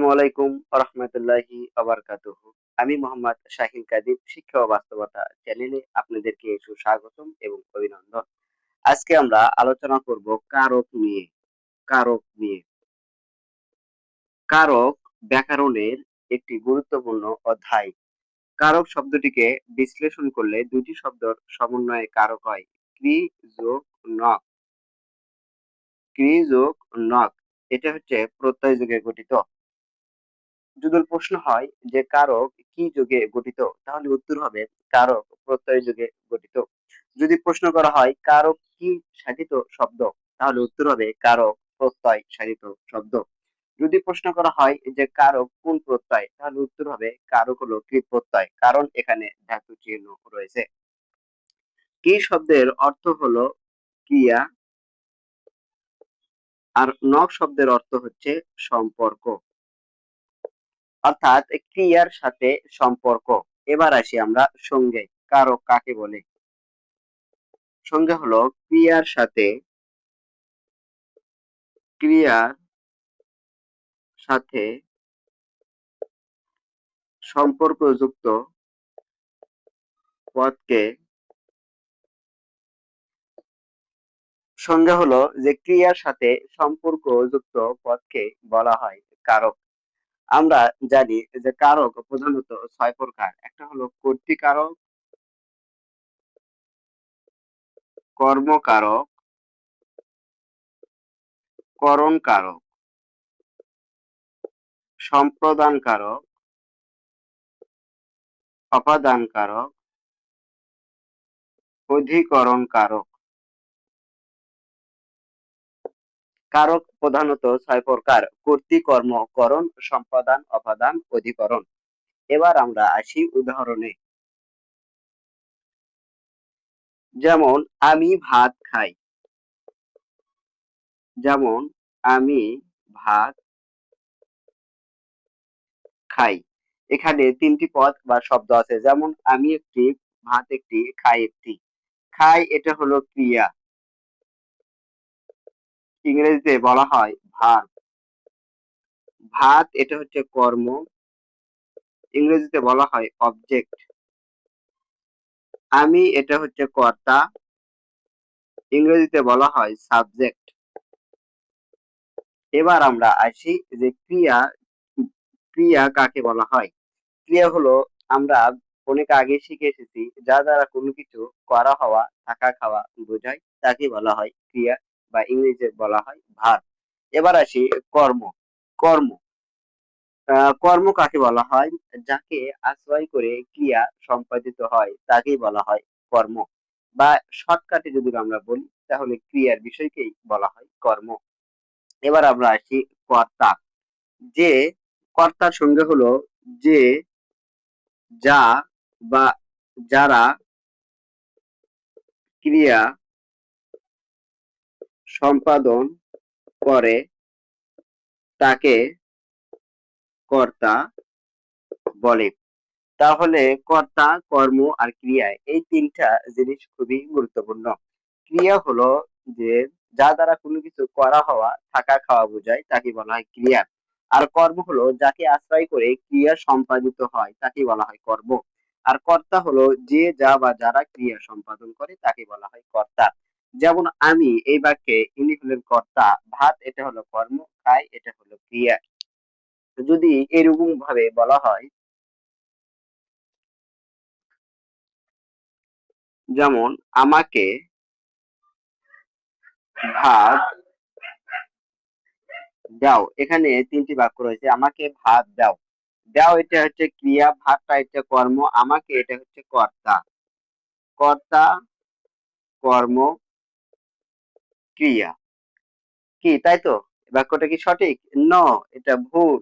আসসালামু আলাইকুম রহমতুল্লাহি আবরকাতুহু। আমি মোহাম্মদ শাহিন কাদির, শিক্ষা ও বাস্তবতা চ্যানেলে আপনাদেরকে সুস্বাগতম এবং অভিনন্দন। আজকে আমরা আলোচনা করব কারক নিয়ে। কারক নিয়ে কারক ব্যাকরণের একটি গুরুত্বপূর্ণ অধ্যায়। কারক শব্দটিকে বিশ্লেষণ করলে দুটি শব্দের সমন্বয়ে কারক হয়। ক্রি যোগ নক। ক্রি যোগ নক, এটা হচ্ছে প্রত্যয় যুগে গঠিত। যদি প্রশ্ন হয় যে কারক কি যুগে গঠিত, তাহলে উত্তর হবে কারক প্রত্যয় যুগে গঠিত। যদি প্রশ্ন করা হয় কারক কি সাধিত শব্দ, তাহলে উত্তর হবে কারক প্রত্যয় সাধিত শব্দ। যদি প্রশ্ন করা হয় যে কারক কোন প্রত্যয়, তাহলে উত্তর হবে কারক হলো কৃত প্রত্যয়, কারণ এখানে ধাতু চিহ্ন রয়েছে। কি শব্দের অর্থ হলো ক্রিয়া, আর নক শব্দের অর্থ হচ্ছে সম্পর্ক, অর্থাৎ ক্রিয়ার সাথে সম্পর্ক। এবার আসি আমরা সঙ্গে। কারক কাকে বলে? সঙ্গে হলো ক্রিয়ার সাথে সম্পর্কযুক্ত পদকে সঙ্গে হলো যে ক্রিয়ার সাথে সম্পর্কযুক্ত পদকে বলা হয় কারক। আমরা জানি যে কারক প্রধানত ছয় প্রকার। একটা হলো কর্তৃকারক, কর্মকারক, করণ কারক, সম্প্রদান কারক, অপাদান কারক, অধিকরণ কারক। কারক প্রধানত ছয় প্রকার: কর্তৃ, কর্ম, করণ, সম্পাদন, অপাদান, অধিকরণ। এবার আমরা আসি উদাহরণে। যেমন আমি ভাত খাই। যেমন আমি ভাত খাই। এখানে তিনটি পদ বা শব্দ আছে। যেমন আমি একটি, ভাত একটি, খাই একটি। খাই এটা হলো ক্রিয়া, ইংরেজিতে বলা হয় ভার্ব। ভাত এটা হচ্ছে কর্ম, ইংরেজিতে বলা হয় অবজেক্ট। আমি এটা হচ্ছে কর্তা, ইংরেজিতে বলা হয় সাবজেক্ট। এবার আমরা আসি যে ক্রিয়া। ক্রিয়া কাকে বলা হয়? ক্রিয়া হলো, আমরা অনেক আগে শিখে এসেছি, যা দ্বারা কোনো কিছু করা হওয়া, থাকা খাওয়া বোঝায়, তাকে বলা হয় ক্রিয়া, বা ইংরেজিতে বলা হয় ভার্ব। এবার আসি কর্ম। কর্ম কর্ম কাকে বলা হয়? যাকে আশ্রয় করে ক্রিয়া সম্পাদিত হয় তাকেই বলা হয় কর্ম, বা শর্টকাটে যদি আমরা বলি তাহলে ক্রিয়ার বিষয়কেই বলা হয় কর্ম। এবার আমরা আসি কর্তা। যে কর্তার সঙ্গে হলো যে, যা, বা যারা ক্রিয়া সম্পাদন করে তাকে কর্তা বলে। তাহলে কর্তা, কর্ম আর ক্রিয়া, এই তিনটা জিনিস খুবই গুরুত্বপূর্ণ। ক্রিয়া হলো যে যা দ্বারা কোনো কিছু করা হওয়া, থাকা খাওয়া বোঝায়, তাকে বলা হয় ক্রিয়া। আর কর্ম হলো যাকে আশ্রয় করে ক্রিয়া সম্পাদিত হয় তাকে বলা হয় কর্ম। আর কর্তা হলো যে, যা বা যারা ক্রিয়া সম্পাদন করে তাকে বলা হয় কর্তা। যেমন আমি এই বাক্যে ইনি হলেন কর্তা, ভাত এটা হলো কর্ম, খাই এটা হলো ক্রিয়া। যদি এরকম ভাবে বলা হয়, যেমন আমাকে ভাত দাও, এখানে তিনটি বাক্য রয়েছে। আমাকে ভাত দাও। দাও এটা হচ্ছে ক্রিয়া, ভাতটা এটা কর্ম, আমাকে এটা হচ্ছে কর্তা। কর্তা, কর্ম, ক্রিয়া। কি তাই তো? বাক্যটা কি সঠিক? ন, এটা ভুল।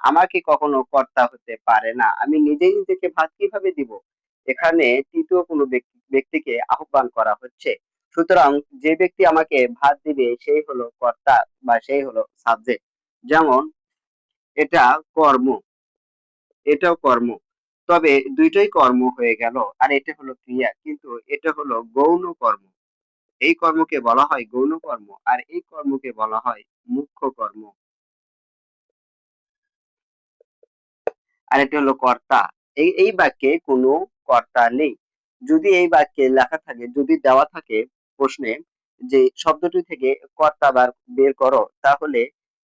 আমাকে কখনো কর্তা হতে পারে না। আমি নিজেই নিজেকে ভাত কিভাবে দিব? এখানে তৃতীয় কোনো ব্যক্তিকে আহ্বান করা হচ্ছে। সুতরাং যে ব্যক্তি আমাকে ভাত দিবে সেই হলো কর্তা, বা সেই হলো সাবজেক্ট। যেমন এটা কর্ম, এটাও কর্ম, তবে দুইটাই কর্ম হয়ে গেল, আর এটা হলো ক্রিয়া, কিন্তু এটা হলো গৌণ কর্ম। এই কর্মকে বলা হয় গৌণ কর্ম, আর এই কর্মকে বলা হয় মুখ্য কর্ম। আর একটি হলো কর্তা। এই বাক্যে কোনো কর্তা নেই। যদি এই বাক্যে লেখা থাকে, যদি দেওয়া থাকে প্রশ্নে যে শব্দটি থেকে কর্তা বের করো, তাহলে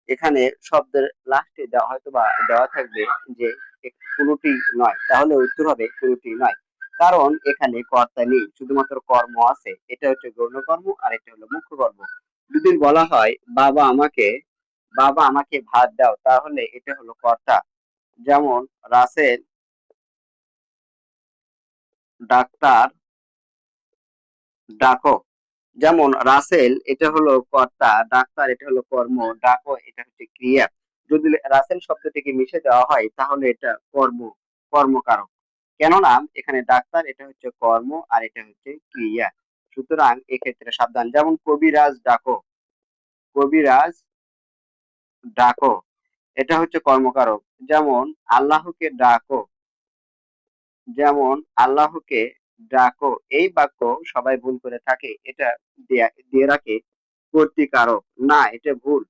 এখানে শব্দের লাস্টে দেওয়া হয়তো বা দেওয়া থাকবে যে কোনোটি নয়, তাহলে উত্তর হবে কোনোটি নয়। কারণ এখানে কর্তা নেই, শুধুমাত্র কর্ম আছে। এটা হচ্ছে গৌণ কর্ম আর এটা হলো মুখ্য কর্ম। যদি বলা হয় বাবা আমাকে ভাত দাও, তাহলে এটা হলো কর্তা। যেমন রাসেল ডাক্তার ডাকো। যেমন রাসেল এটা হলো কর্তা, ডাক্তার এটা হলো কর্ম, ডাকো এটা হচ্ছে ক্রিয়া। যদি রাসেল শব্দটিকে মিশে দেওয়া হয় তাহলে এটা কর্মকারক। কেননা এখানে ডাক্তার এটা হচ্ছে কর্ম আর এটা হচ্ছে ক্রিয়া। সুতরাং এক্ষেত্রে সাবধান। যেমন কবিরাজ ডাকো, এটা হচ্ছে কর্মকারক। যেমন আল্লাহকে ডাকো, যেমন আল্লাহকে ডাকো, এই বাক্য সবাই ভুল করে থাকে। এটা দিয়ে রাখে কর্তৃকারক। না, এটা ভুল।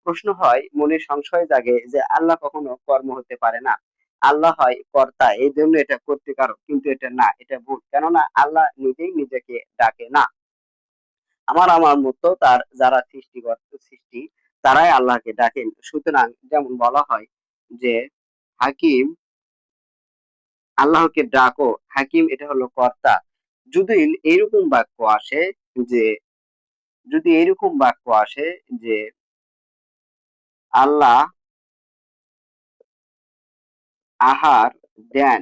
প্রশ্ন হয়, মনে সংশয় জাগে যে আল্লাহ কখনো কর্ম হতে পারে না, আল্লাহ হয় কর্তা, এই জন্য এটা কর্তৃকারক। কিন্তু এটা না, এটা ভুল। কেননা আল্লাহ নিজেই নিজেকে ডাকে না। আমার মতো তার যারা সৃষ্টি, তারাই আল্লাহকে ডাকেন। সুতরাং যেমন বলা হয় যে হাকিম আল্লাহকে ডাকো, হাকিম এটা হলো কর্তা। যদি এরকম বাক্য আসে যে যদি এরকম বাক্য আসে যে আল্লাহ আহার দেন,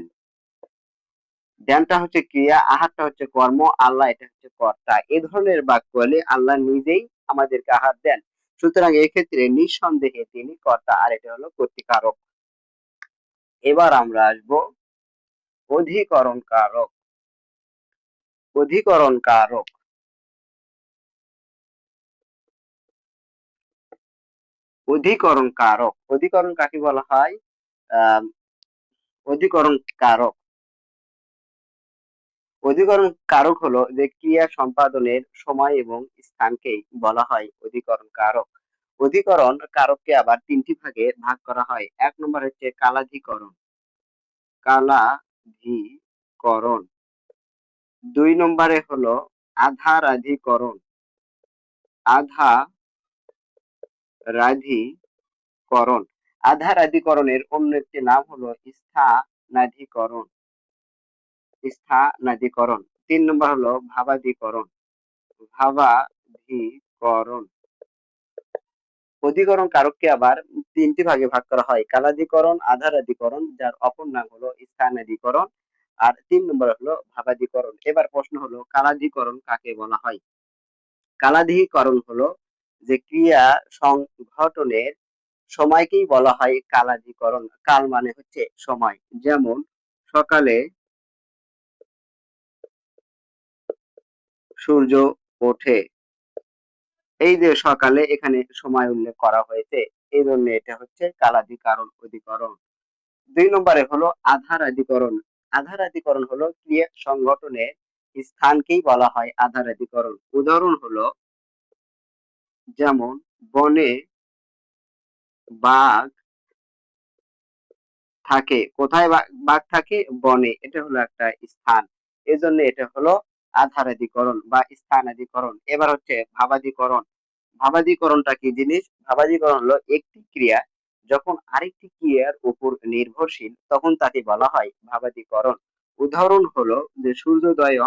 দেনটা হচ্ছে ক্রিয়া, আহারটা হচ্ছে কর্ম, আল্লাহ এটা হচ্ছে কর্তা, এ ধরনের বাক্য হলে আল্লাহ নিজেই আমাদেরকে আহার দেন। সুতরাং এক্ষেত্রে নিঃসন্দেহে তিনি কর্তা আর এটা হলো কর্তৃকারক। এবার আমরা আসবো অধিকরণ কারক। অধিকরণ কারক অধিকরণ কারক অধিকরণ কাকে বলা হয়? আহ অধিকরণ কারক অধিকরণ কারক হলো যে ক্রিয়া সম্পাদনের সময় এবং স্থানকেই বলা হয় অধিকরণ কারক। অধিকরণ কারককে আবার তিনটি ভাগে ভাগ করা হয়। এক নম্বর হচ্ছে কালাধিকরণ। দুই নম্বরে হলো আধারাধিকরণ। আধারাধিকরণ আধারাধিকরণের অন্য একটি নাম হলো স্থানাধিকরণ। তিন নম্বর হলো ভাবাধিকরণ। অধিকরণ কারককে আবার তিনটি ভাগে ভাগ করা হয়: কালাধিকরণ, আধারাধিকরণ, যার অপর নাম হলো স্থানাধিকরণ, আর তিন নম্বর হলো ভাবাধিকরণ। এবার প্রশ্ন হলো কালাধিকরণ কাকে বলা হয়? কালাধিকরণ হলো যে ক্রিয়া সংঘটনের সময়কেই বলা হয় কালাধিকরণ। কাল মানে হচ্ছে সময়। যেমন সকালে সূর্য ওঠে, এই যে সকালে এখানে সময় উল্লেখ করা হয়েছে, এই জন্য এটা হচ্ছে অধিকরণ। দুই নম্বরে হলো আধারাধিকরণ। আধারাধিকরণ হলো ক্রিয়া সংঘটনের স্থানকেই বলা হয় আধারাধিকরণ। উদাহরণ হলো যেমন বনে বাঘ থাকে। কোথায় বাঘ থাকে? বনে। এটা হলো একটা স্থান, এজন্য এটা হলো আধারাধিকরণ বা স্থানাধিকরণ। এবার হচ্ছে ভাবাধিকরণ। ভাবাধিকরণটা কি জিনিস? ভাবাধিকরণ হলো একটি ক্রিয়া যখন আরেকটি ক্রিয়ার উপর নির্ভরশীল, তখন তাকে বলা হয় ভাবাধিকরণ। উদাহরণ হলো যে সূর্যোদয়ে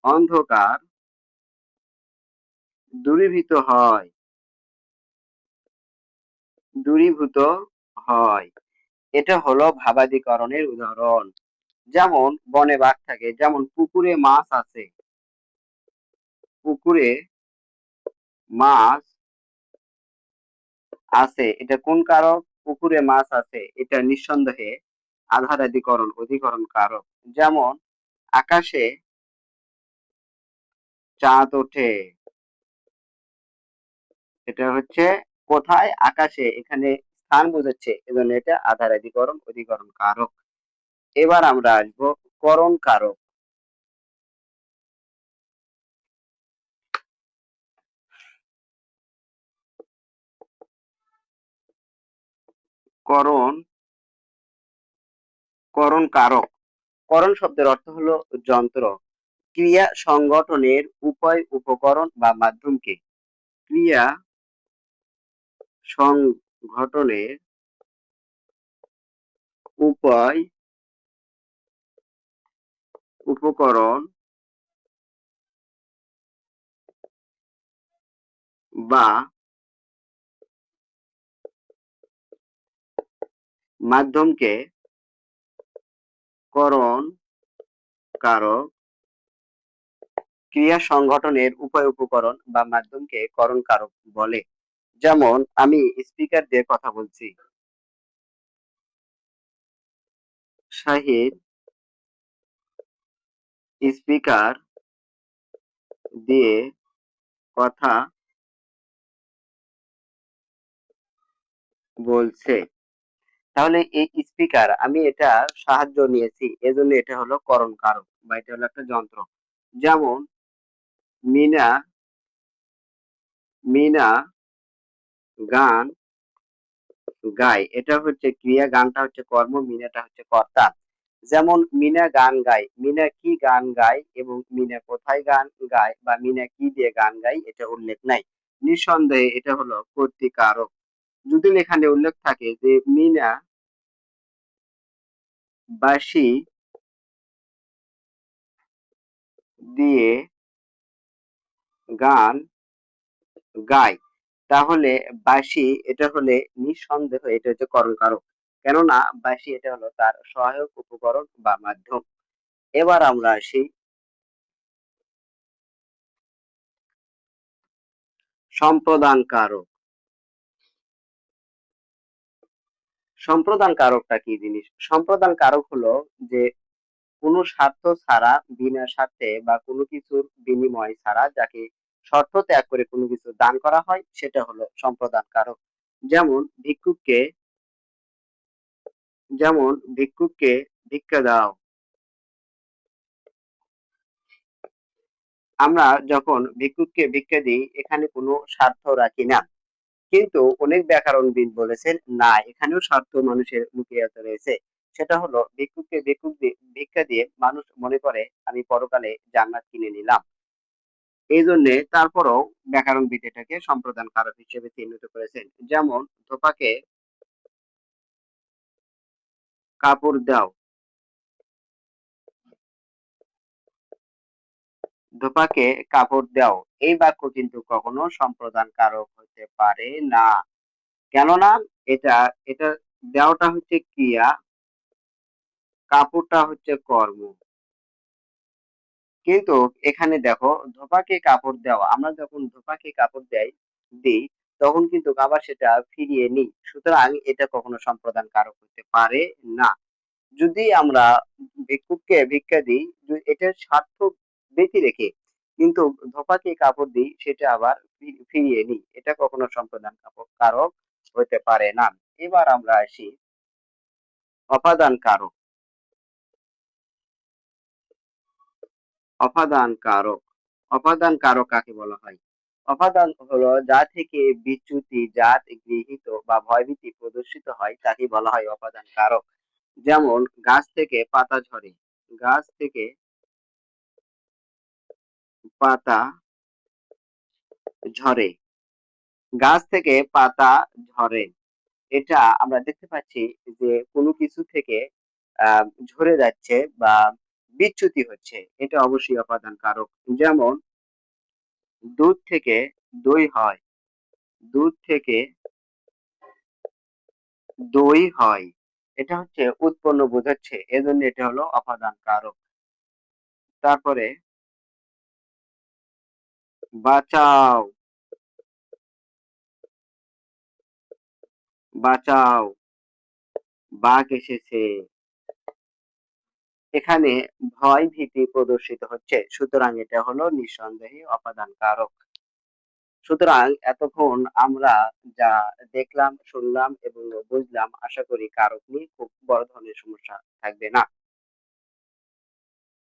অন্ধকার দূরীভূত হয় দূরীভূত হয়। এটা হলো ভাবাধিকরণের উদাহরণ। যেমন বনে বাঘ থাকে, যেমন পুকুরে মাছ আছে, এটা কোন কারক? পুকুরে মাছ আছে, এটা নিঃসন্দেহে অধিকরণ কারক। যেমন আকাশে চাঁদ ওঠে, এটা হচ্ছে কোথায়? আকাশে, এখানে স্থান বোঝাচ্ছে, এজন্য এটা অধিকরণ কারক। এবার আমরা আসবো করণ কারক। করণ করণ কারক। করণ শব্দের অর্থ হলো যন্ত্র। ক্রিয়া সংগঠনের উপায়, উপকরণ বা মাধ্যমকে ক্রিয়া সংঘটনের উপায়, উপকরণ বা মাধ্যমকে করণ কারক। ক্রিয়া সংগঠনের উপায়, উপকরণ বা মাধ্যমকে করণ কারক বলে। যেমন আমি স্পিকার দিয়ে কথা বলছি, শাহিদ স্পিকার দিয়ে কথা বলছে। তাহলে এই স্পিকার, আমি এটা সাহায্য নিয়েছি, এজন্য এটা হলো করণ কারক বা এটা হলো একটা যন্ত্র। যেমন মিনা মিনা গান গায়, এটা হচ্ছে ক্রিয়া, গানটা হচ্ছে কর্ম, মিনাটা হচ্ছে কর্তা। যেমন মিনা গান গায়, মিনা কি গান গায় এবং মিনা কোথায় গান গায় বা মিনা কি দিয়ে গান গায় এটা উল্লেখ নাই। নিঃসন্দেহে এটা হলো কর্তৃকারক। যদি এখানে উল্লেখ থাকে যে মিনা বাঁশি দিয়ে গান গায়, তাহলে বাঁশি এটা হলে নিঃসন্দেহ এটা হচ্ছে করণ কারক। কেননা বাঁশি এটা হলো তার সহায়ক উপকরণ বা মাধ্যম। এবার আমরা আসি সম্প্রদান কারক। সম্প্রদান কারকটা কি জিনিস? সম্প্রদান কারক হলো যে কোনো স্বার্থ ছাড়া, বিনা স্বার্থে বা কোনো কিছুর বিনিময় ছাড়া যাকে শর্ত ত্যাগ করে কোনো কিছু দান করা হয় সেটা হলো সম্প্রদান কারক। যেমন ভিক্ষুককে যেমন ভিক্ষুককে ভিক্ষা দাও। আমরা যখন ভিক্ষুককে ভিক্ষা দিই এখানে কোনো স্বার্থ রাখি না, কিন্তু অনেক ব্যাকরণবিদ বলেছেন না, এখানেও স্বার্থ মানুষের লুকিয়ে রয়েছে। সেটা হলো ভিক্ষুককে ভিক্ষা দিয়ে মানুষ মনে করে আমি পরকালে জান্নাত কিনে নিলাম। এই জন্যে তারপরও ব্যাকরণবিদ এটাকে সম্প্রদান কারক হিসেবে চিহ্নিত করেছেন। যেমন ধোপাকে কাপড় দাও, ধোপাকে কাপড় দাও, এই বাক্য কিন্তু কখনো সম্প্রদান কারক হতে পারে না। কেননা এটা এটা দেওয়াটা হচ্ছে ক্রিয়া, কাপড়টা হচ্ছে কর্ম। কিন্তু এখানে দেখো ধোপাকে কাপড় দেওয়া, আমরা যখন ধোপাকে কাপড় দিই তখন কিন্তু আবার সেটা ফিরিয়ে নিই, সুতরাং এটা কখনো সম্প্রদান কারক হতে পারে না। যদি আমরা ভিক্ষুককে ভিক্ষা দিই, এটার স্বার্থ ব্যতি রেখে কিন্তু ধোপাকে কাপড় দিই সেটা আবার ফিরিয়ে নিই, এটা কখনো সম্প্রদান কারক হতে পারে না। এবার আমরা আসি অপাদান কারক। অপাদান কারক অপাদান কারক কাকে বলা হয়? অপাদান হলো যা থেকে বিচ্যুতি, জাত গৃহীত বা ভয়ভীতি প্রদর্শিত হয় তাকে বলা হয় অপাদান কারক। যেমন গাছ থেকে পাতা ঝরে, গাছ থেকে পাতা ঝরে, গাছ থেকে পাতা ঝরে, এটা আমরা দেখতে পাচ্ছি যে কোনো কিছু থেকে ঝরে যাচ্ছে বা বিচ্যুতি হচ্ছে, এটা অবশ্যই অপাদান কারক। যেমন দুধ থেকে দই হয়, দুধ থেকে দই হয়, এটা হচ্ছে উৎপন্ন বোঝাচ্ছে, এজন্য এটা হলো অপাদান কারক। তারপরে বাঁচাও, বাঁচাও, বাঘ এসেছে, এখানে ভয় ভীতি প্রদর্শিত হচ্ছে, সুতরাং এটা হলো নিঃসন্দেহে অপাদান কারক। সুতরাং এতক্ষণ আমরা যা দেখলাম, শুনলাম এবং বুঝলাম, আশা করি কারক নিয়ে খুব বড় ধরনের সমস্যা থাকবে না।